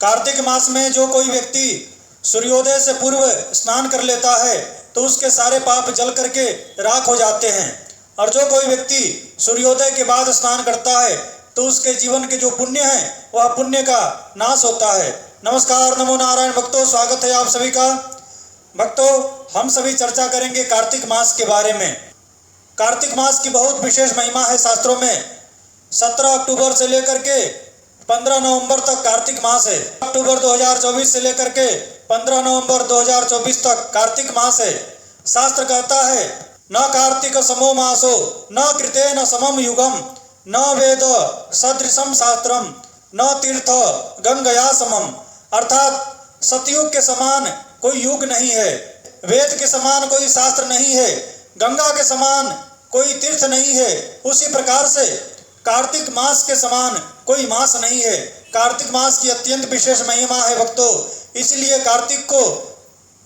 कार्तिक मास में जो कोई व्यक्ति सूर्योदय से पूर्व स्नान कर लेता है तो उसके सारे पाप जल करके राख हो जाते हैं, और जो कोई व्यक्ति सूर्योदय के बाद स्नान करता है तो उसके जीवन के जो पुण्य हैं वह पुण्य का नाश होता है। नमस्कार, नमो नारायण भक्तों, स्वागत है आप सभी का। भक्तों, हम सभी चर्चा करेंगे कार्तिक मास के बारे में। कार्तिक मास की बहुत विशेष महिमा है शास्त्रों में। 17 अक्टूबर से लेकर के 15 नवंबर तक कार्तिक मास है। अक्टूबर 2024 से लेकर के 15 नवंबर 2024 तक कार्तिक मास है। शास्त्र कहता है, न कार्तिक समो मासो न कृतेन समम युगम न वेद सदृशम शास्त्रम न तीर्थ गंगया समम। अर्थात सतयुग के समान कोई युग नहीं है, वेद के समान कोई शास्त्र नहीं है, गंगा के समान कोई तीर्थ नहीं है। उसी प्रकार से कार्तिक मास के समान कोई मास नहीं है। कार्तिक मास की अत्यंत विशेष महिमा है भक्तों, इसलिए कार्तिक को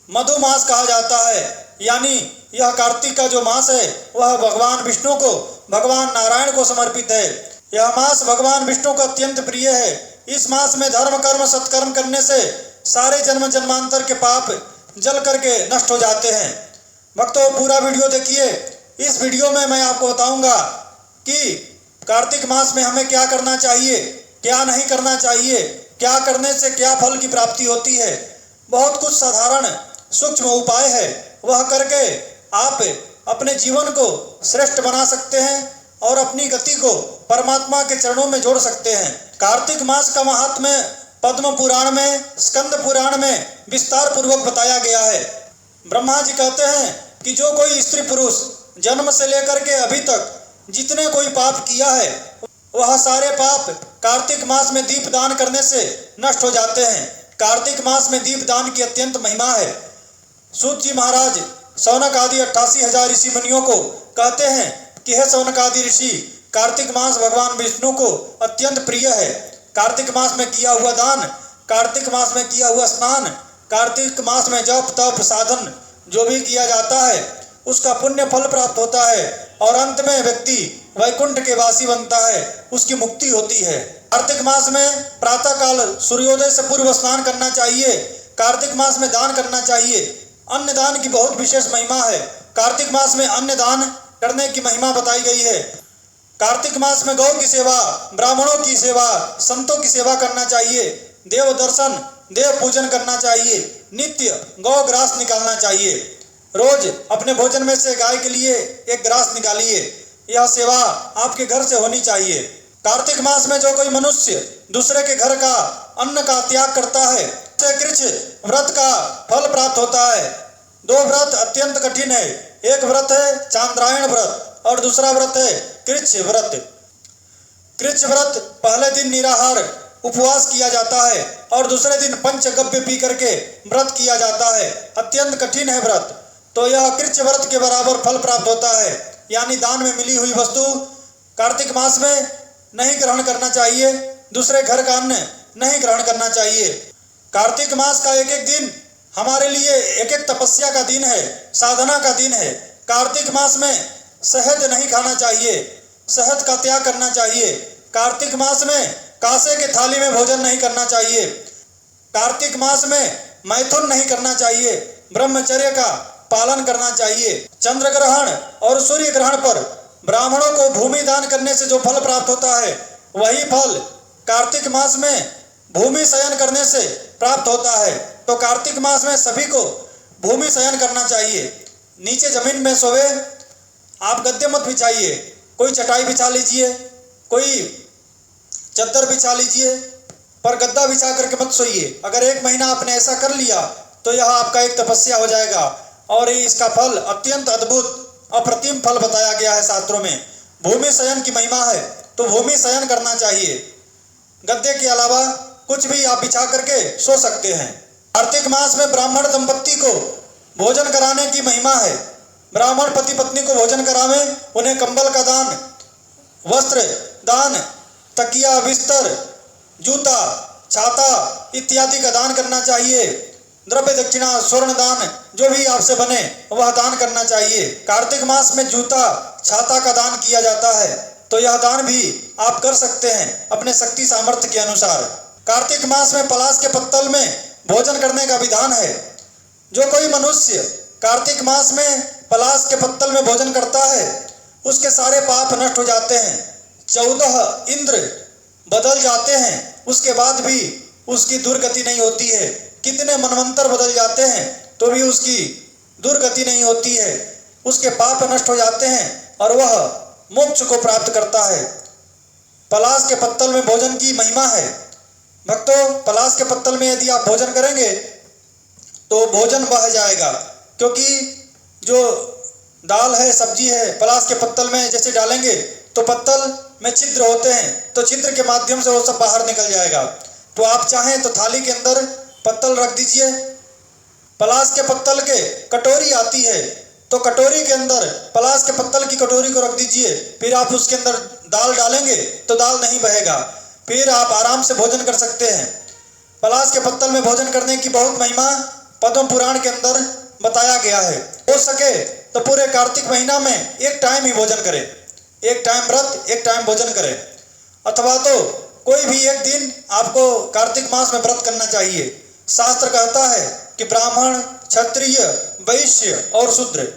मधु मास कहा जाता है। यानी यह कार्तिक का जो मास है वह भगवान विष्णु को, भगवान नारायण को समर्पित है। यह मास भगवान विष्णु को अत्यंत प्रिय है। इस मास में धर्म कर्म सत्कर्म करने से सारे जन्म जन्मांतर के पाप जल करके नष्ट हो जाते हैं। भक्तों, पूरा वीडियो देखिए। इस वीडियो में मैं आपको बताऊंगा कि कार्तिक मास में हमें क्या करना चाहिए, क्या नहीं करना चाहिए, क्या करने से क्या फल की प्राप्ति होती है। बहुत कुछ साधारण सूक्ष्म उपाय है, वह करके आप अपने जीवन को श्रेष्ठ बना सकते हैं और अपनी गति को परमात्मा के चरणों में जोड़ सकते हैं। कार्तिक मास का महात्म्य पद्म पुराण में, स्कंद पुराण में विस्तार पूर्वक बताया गया है। ब्रह्मा जी कहते हैं कि जो कोई स्त्री पुरुष जन्म से लेकर के अभी तक जितने कोई पाप किया है वह सारे पाप कार्तिक मास में दीप दान करने से नष्ट हो जाते हैं। कार्तिक मास में दीप दान की अत्यंत महिमा है। सूत जी महाराज शौनक आदि 88,000 ऋषि मुनियों को कहते हैं कि हे शौनक आदि ऋषि, कार्तिक मास भगवान विष्णु को अत्यंत प्रिय है। कार्तिक मास में किया हुआ दान, कार्तिक मास में किया हुआ स्नान, कार्तिक मास में जप तप साधन जो भी किया जाता है उसका पुण्य फल प्राप्त होता है और अंत में व्यक्ति वैकुंठ के वासी बनता है, उसकी मुक्ति होती है। कार्तिक मास में प्रातः काल सूर्योदय से पूर्व स्नान करना चाहिए। कार्तिक मास में दान करना चाहिए। अन्न दान की बहुत विशेष महिमा है। कार्तिक मास में अन्न दान करने की महिमा बताई गई है। कार्तिक मास में गौ की सेवा, ब्राह्मणों की सेवा, संतों की सेवा करना चाहिए। देव दर्शन, देव पूजन करना चाहिए। नित्य गौ ग्रास निकालना चाहिए। रोज अपने भोजन में से गाय के लिए एक ग्रास निकालिए। यह सेवा आपके घर से होनी चाहिए। कार्तिक मास में जो कोई मनुष्य दूसरे के घर का अन्न का त्याग करता है उसे कृच्छ व्रत का फल प्राप्त होता है। 2 व्रत अत्यंत कठिन है। एक व्रत है चांद्रायण व्रत और दूसरा व्रत है कृच्छ व्रत। कृच्छ व्रत पहले दिन निराहार उपवास किया जाता है और दूसरे दिन पंचगव्य पी करके व्रत किया जाता है। अत्यंत कठिन है व्रत। तो यह कृच्छ व्रत के बराबर फल प्राप्त होता है। यानी दान में मिली हुई वस्तु कार्तिक मास में नहीं ग्रहण करना चाहिए, दूसरे घर का अन्न नहीं ग्रहण करना चाहिए। कार्तिक मास का एक एक दिन हमारे लिए एक एक तपस्या का दिन है, साधना का दिन है। कार्तिक मास में शहद नहीं खाना चाहिए, शहद का त्याग करना चाहिए। कार्तिक मास में कासे के थाली में भोजन नहीं करना चाहिए। कार्तिक मास में मैथुन नहीं करना चाहिए, ब्रह्मचर्य का पालन करना चाहिए। चंद्र ग्रहण और सूर्य ग्रहण पर ब्राह्मणों को भूमि दान करने से जो फल प्राप्त होता है वही फल कार्तिक मास में भूमि शयन करने से प्राप्त होता है। तो कार्तिक मास में सभी को भूमि शयन करना चाहिए। नीचे जमीन में सोवे, आप गद्दे मत बिछाइए। कोई चटाई बिछा लीजिए, कोई चद्दर बिछा लीजिए, पर गद्दा बिछा करके मत सोइए। अगर 1 महीना आपने ऐसा कर लिया तो यह आपका एक तपस्या हो जाएगा और इसका फल अत्यंत अद्भुत अप्रतिम फल बताया गया है शास्त्रों में। भूमि शयन की महिमा है तो भूमि शयन करना चाहिए। गद्दे के अलावा कुछ भी आप बिछा करके सो सकते हैं। कार्तिक मास में ब्राह्मण दंपत्ति को भोजन कराने की महिमा है। ब्राह्मण पति पत्नी को भोजन करावे, उन्हें कंबल का दान, वस्त्र दान, तकिया, बिस्तर, जूता, छाता इत्यादि का दान करना चाहिए। द्रव्य दक्षिणा, स्वर्ण दान जो भी आपसे बने वह दान करना चाहिए। कार्तिक मास में जूता, छाता का दान किया जाता है तो यह दान भी आप कर सकते हैं अपने शक्ति सामर्थ्य के अनुसार। कार्तिक मास में पलाश के पत्तल में भोजन करने का विधान है। जो कोई मनुष्य कार्तिक मास में पलाश के पत्तल में भोजन करता है उसके सारे पाप नष्ट हो जाते हैं। 14 इंद्र बदल जाते हैं, उसके बाद भी उसकी दुर्गति नहीं होती है। कितने मनवंतर बदल जाते हैं तो भी उसकी दुर्गति नहीं होती है। उसके पाप नष्ट हो जाते हैं और वह मोक्ष को प्राप्त करता है। पलाश के पत्तल में भोजन की महिमा है। भक्तों, पलाश के पत्तल में यदि आप भोजन करेंगे तो भोजन बह जाएगा, क्योंकि जो दाल है, सब्जी है, पलाश के पत्तल में जैसे डालेंगे तो पत्तल में छिद्र होते हैं, तो छिद्र के माध्यम से वो सब बाहर निकल जाएगा। तो आप चाहें तो थाली के अंदर पत्तल रख दीजिए। पलाश के पत्तल के कटोरी आती है तो कटोरी के अंदर पलाश के पत्तल की कटोरी को रख दीजिए। फिर आप उसके अंदर दाल डालेंगे तो दाल नहीं बहेगा, फिर आप आराम से भोजन कर सकते हैं। पलाश के पत्तल में भोजन करने की बहुत महिमा पद्म पुराण के अंदर बताया गया है। हो सके तो पूरे कार्तिक महीना में एक टाइम ही भोजन करें, एक टाइम व्रत, एक टाइम भोजन करें, अथवा तो कोई भी एक दिन आपको कार्तिक मास में व्रत करना चाहिए। शास्त्र कहता है कि ब्राह्मण, क्षत्रिय, वैश्य और शूद्र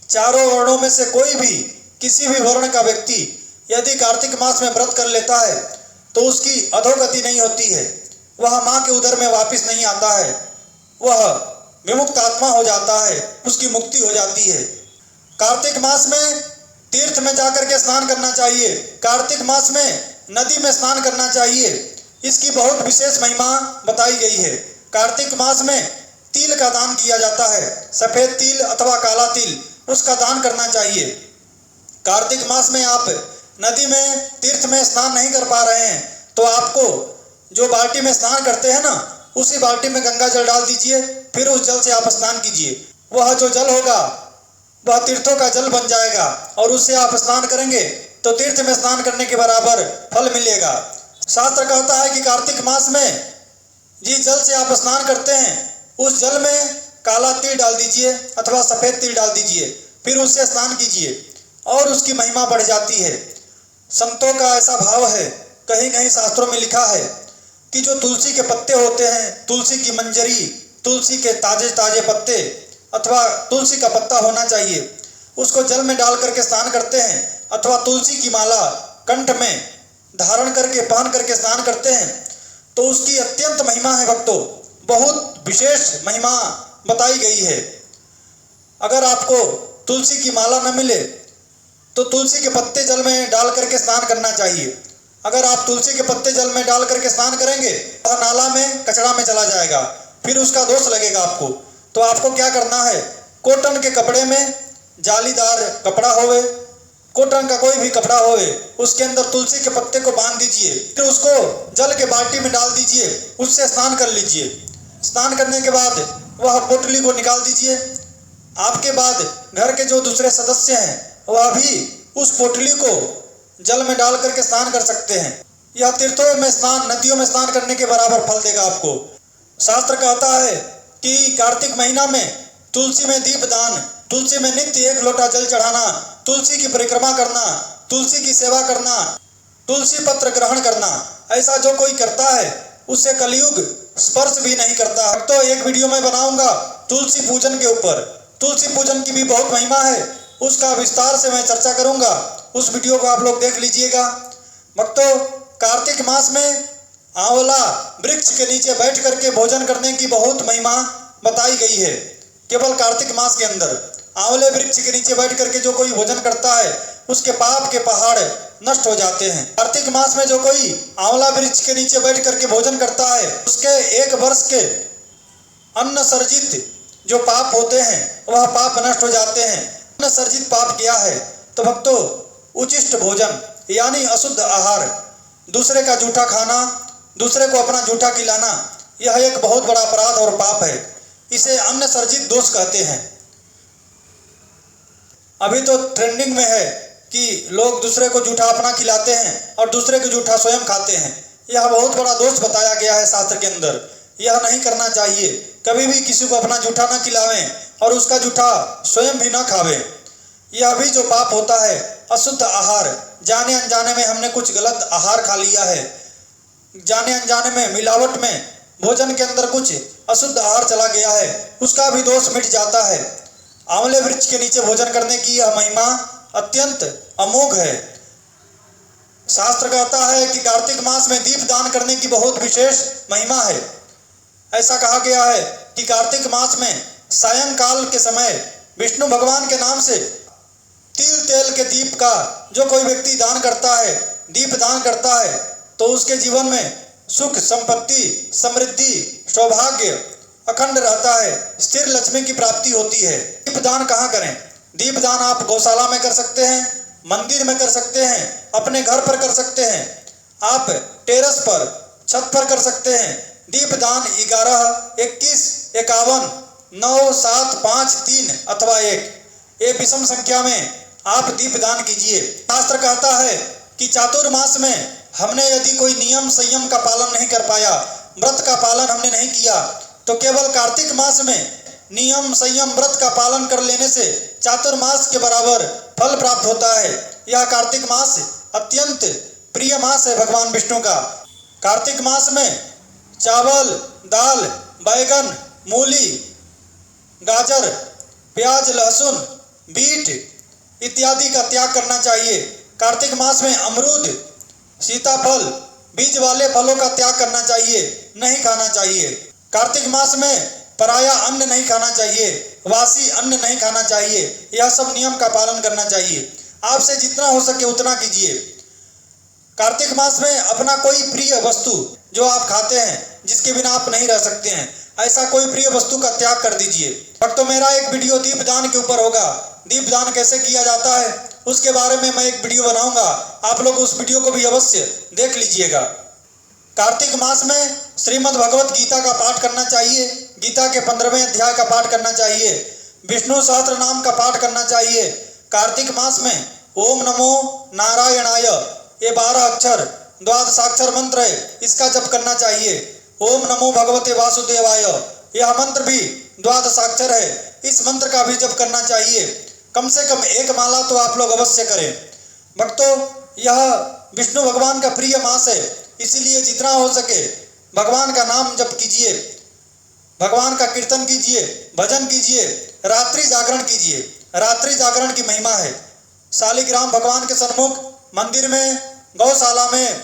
चारों वर्णों में से कोई भी, किसी भी वर्ण का व्यक्ति यदि कार्तिक मास में व्रत कर लेता है तो उसकी अधोगति नहीं होती है, वह माँ के उदर में वापस नहीं आता है, वह विमुक्त आत्मा हो जाता है, उसकी मुक्ति हो जाती है। कार्तिक मास में तीर्थ में जाकर के स्नान करना चाहिए। कार्तिक मास में नदी में स्नान करना चाहिए। इसकी बहुत विशेष महिमा बताई गई है। कार्तिक मास में तिल का दान किया जाता है, सफेद तिल अथवा काला तिल, उसका दान करना चाहिए। कार्तिक मास में आप नदी में, तीर्थ में स्नान नहीं कर पा रहे हैं तो आपको जो बाल्टी में स्नान करते हैं ना, उसी बाल्टी में गंगा जल डाल दीजिए, फिर उस जल से आप स्नान कीजिए। वह जो जल होगा वह तीर्थों का जल बन जाएगा और उससे आप स्नान करेंगे तो तीर्थ में स्नान करने के बराबर फल मिलेगा। शास्त्र कहता है कि कार्तिक मास में जिस जल से आप स्नान करते हैं उस जल में काला तिल डाल दीजिए अथवा सफेद तिल डाल दीजिए, फिर उससे स्नान कीजिए और उसकी महिमा बढ़ जाती है। संतों का ऐसा भाव है, कहीं कहीं शास्त्रों में लिखा है कि जो तुलसी के पत्ते होते हैं, तुलसी की मंजरी, तुलसी के ताजे ताजे पत्ते अथवा तुलसी का पत्ता होना चाहिए, उसको जल में डाल करके स्नान करते हैं अथवा तुलसी की माला कंठ में धारण करके पहन करके स्नान करते हैं तो उसकी अत्यंत महिमा है। भक्तों, बहुत विशेष महिमा बताई गई है। अगर आपको तुलसी की माला न मिले तो तुलसी के पत्ते जल में डाल करके स्नान करना चाहिए। अगर आप तुलसी के पत्ते जल में डाल करके स्नान करेंगे वह नाला में, कचरा में चला जाएगा, फिर उसका दोष लगेगा आपको। तो आपको क्या करना है, कॉटन के कपड़े में, जालीदार कपड़ा होवे, कॉटन का कोई भी कपड़ा होवे, उसके अंदर तुलसी के पत्ते को बांध दीजिए, फिर उसको जल के बाल्टी में डाल दीजिए, उससे स्नान कर लीजिए। स्नान करने के बाद वह पोटली को निकाल दीजिए। आपके बाद घर के जो दूसरे सदस्य हैं वह भी उस पोटली को जल में डाल करके स्नान कर सकते हैं। यह तीर्थों में स्नान, नदियों में स्नान करने के बराबर फल देगा आपको। शास्त्र कहता है कि कार्तिक महीना में तुलसी में दीप दान, तुलसी में नित्य 1 लोटा जल चढ़ाना, तुलसी की परिक्रमा करना, तुलसी की सेवा करना, तुलसी पत्र ग्रहण करना, ऐसा जो कोई करता है उससे कलयुग स्पर्श भी नहीं करता। तो एक वीडियो में बनाऊंगा तुलसी पूजन के ऊपर। तुलसी पूजन की भी बहुत महिमा है, उसका विस्तार से मैं चर्चा करूंगा, उस वीडियो को आप लोग देख लीजिएगा। भक्तों, कार्तिक मास में आंवला वृक्ष के नीचे बैठ करके भोजन करने की बहुत महिमा बताई गई है। केवल कार्तिक मास के अंदर आंवले वृक्ष के नीचे बैठ करके जो कोई भोजन करता है उसके पाप के पहाड़ नष्ट हो जाते हैं। कार्तिक मास में जो कोई आंवला वृक्ष के नीचे बैठ करके भोजन करता है उसके 1 वर्ष के अन्न सर्जित जो पाप होते हैं वह पाप नष्ट हो जाते हैं। अन्न सर्जित पाप क्या है? तो भक्तों, उचिष्ट भोजन यानी अशुद्ध आहार, दूसरे का जूठा खाना, दूसरे को अपना जूठा खिलाना, यह एक बहुत बड़ा अपराध और पाप है। इसे अन्न सर्जित दोष कहते हैं। अभी तो ट्रेंडिंग में है कि लोग दूसरे को जूठा अपना खिलाते हैं और दूसरे को जूठा स्वयं खाते हैं। यह बहुत बड़ा दोष बताया गया है शास्त्र के अंदर। यह नहीं करना चाहिए। कभी भी किसी को अपना जूठा ना खिलावें और उसका जूठा स्वयं भी ना खावें। यह भी जो पाप होता है अशुद्ध आहार, जाने अनजाने में हमने कुछ गलत आहार खा लिया है, जाने अनजाने में, मिलावट में भोजन के अंदर कुछ अशुद्ध आहार चला गया है, उसका भी दोष मिट जाता है। आंवले वृक्ष के नीचे भोजन करने की यह महिमा अत्यंत अमोघ है। शास्त्र कहता है कि कार्तिक मास में दीप दान करने की बहुत विशेष महिमा है। ऐसा कहा गया है कि कार्तिक मास में सायंकाल के समय विष्णु भगवान के नाम से तिल तेल के दीप का जो कोई व्यक्ति दान करता है, दीप दान करता है, तो उसके जीवन में सुख, संपत्ति, समृद्धि, सौभाग्य अखंड रहता है, स्थिर लक्ष्मी की प्राप्ति होती है। दीप दान कहाँ करें? दीप दान आप गौशाला में कर सकते हैं, मंदिर में कर सकते हैं, अपने घर पर कर सकते हैं, आप टेरेस पर, छत पर कर सकते हैं। दीप दान 11, 21, 51, 9, 7, 5, 3 अथवा 1 ये विषम संख्या में आप दीप दान कीजिए। शास्त्र कहता है कि चातुर्मास में हमने यदि कोई नियम संयम का पालन नहीं कर पाया, व्रत का पालन हमने नहीं किया, तो केवल कार्तिक मास में नियम संयम व्रत का पालन कर लेने से चातुर्मास के बराबर फल प्राप्त होता है। यह कार्तिक मास अत्यंत प्रिय मास है भगवान विष्णु का। कार्तिक मास में चावल, दाल, बैगन, मूली, गाजर, प्याज, लहसुन, बीट इत्यादि का त्याग करना चाहिए। कार्तिक मास में अमरूद, सीताफल, बीज वाले फलों का त्याग करना चाहिए, नहीं खाना चाहिए। कार्तिक मास में पराया अन्न नहीं खाना चाहिए, वासी अन्न नहीं खाना चाहिए। यह सब नियम का पालन करना चाहिए। आपसे जितना हो सके उतना कीजिए। कार्तिक मास में अपना कोई प्रिय वस्तु जो आप खाते हैं, जिसके बिना आप नहीं रह सकते हैं, ऐसा कोई प्रिय वस्तु का त्याग कर दीजिए। भक्तों, मेरा एक वीडियो दीप दान के ऊपर होगा। दीप दान कैसे किया जाता है उसके बारे में मैं एक वीडियो बनाऊंगा, आप लोग उस वीडियो को भी अवश्य देख लीजिएगा। कार्तिक मास में श्रीमद् भगवत गीता का पाठ करना चाहिए, गीता के 15वें अध्याय का पाठ करना चाहिए, विष्णु सहस्त्र नाम का पाठ करना चाहिए। कार्तिक मास में ओम नमो नारायणाय ये 12 अक्षर द्वादशाक्षर मंत्र है, इसका जप करना चाहिए। ओम नमो भगवते वासुदेवाय यह मंत्र भी द्वादशाक्षर है, इस मंत्र का भी जप करना चाहिए। कम से कम 1 माला तो आप लोग अवश्य करें। भक्तों, यह विष्णु भगवान का प्रिय मास है, इसीलिए जितना हो सके भगवान का नाम जप कीजिए, भगवान का कीर्तन कीजिए, भजन कीजिए, रात्रि जागरण कीजिए। रात्रि जागरण की महिमा है। शालिग्राम भगवान के सन्मुख मंदिर में, गौशाला में,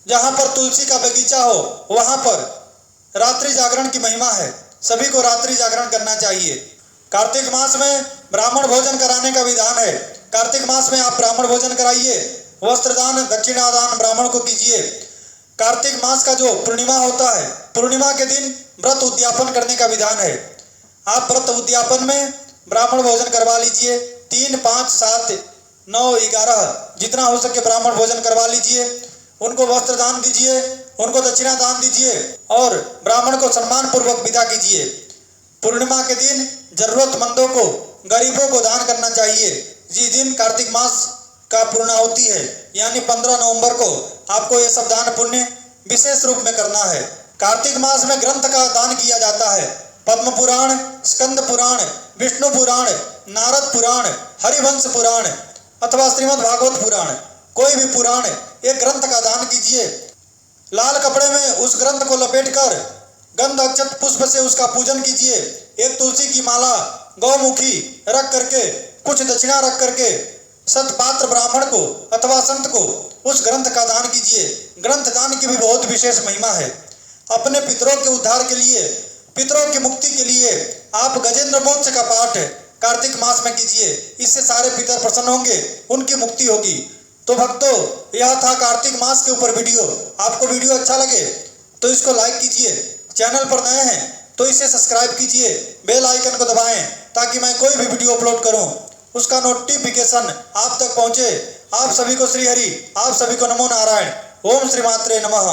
जहाँ पर तुलसी का बगीचा हो वहाँ पर रात्रि जागरण की महिमा है। सभी को रात्रि जागरण करना चाहिए। कार्तिक मास में ब्राह्मण भोजन कराने का विधान है। कार्तिक मास में आप ब्राह्मण भोजन कराइए, वस्त्रदान, दक्षिणादान ब्राह्मण को कीजिए। कार्तिक मास का जो पूर्णिमा होता है, पूर्णिमा के दिन व्रत उद्यापन करने का विधान है। आप व्रत उद्यापन में ब्राह्मण भोजन करवा लीजिए। 3, 5, 7, 9, 11 जितना हो सके ब्राह्मण भोजन करवा लीजिए। उनको वस्त्र दान दीजिए, उनको दक्षिणा दान दीजिए और ब्राह्मण को सम्मान पूर्वक विदा कीजिए। पूर्णिमा के दिन जरूरतमंदों को, गरीबों को दान करना चाहिए। जिस दिन कार्तिक मास का पूर्णाहुति है, यानी 15 नवंबर को आपको ये सब दान पुण्य विशेष रूप में करना है। कार्तिक मास में ग्रंथ का दान किया जाता है। पद्म पुराण, स्कंद पुराण, विष्णु पुराण, नारद पुराण, हरिवंश पुराण अथवा श्रीमद् भागवत पुराण, कोई भी पुराण एक ग्रंथ का दान कीजिए। लाल कपड़े में उस ग्रंथ को लपेटकर गंध अक्षत पुष्प से उसका पूजन कीजिए। एक तुलसी की माला गौमुखी रख करके, कुछ दक्षिणा रख करके सतपात्र ब्राह्मण को अथवा संत को उस ग्रंथ का दान कीजिए। ग्रंथ दान की भी बहुत विशेष महिमा है। अपने पितरों के उद्धार के लिए, पितरों की मुक्ति के लिए आप गजेंद्र मोक्ष का पाठ कार्तिक मास में कीजिए। इससे सारे पितर प्रसन्न होंगे, उनकी मुक्ति होगी। तो भक्तों, यह था कार्तिक मास के ऊपर वीडियो। आपको वीडियो अच्छा लगे तो इसको लाइक कीजिए। चैनल पर नए हैं तो इसे सब्सक्राइब कीजिए, बेल आइकन को दबाएं ताकि मैं कोई भी वीडियो अपलोड करूं उसका नोटिफिकेशन आप तक पहुंचे। आप सभी को श्री हरि, आप सभी को नमो नारायण। ओम श्री मात्रे नमः।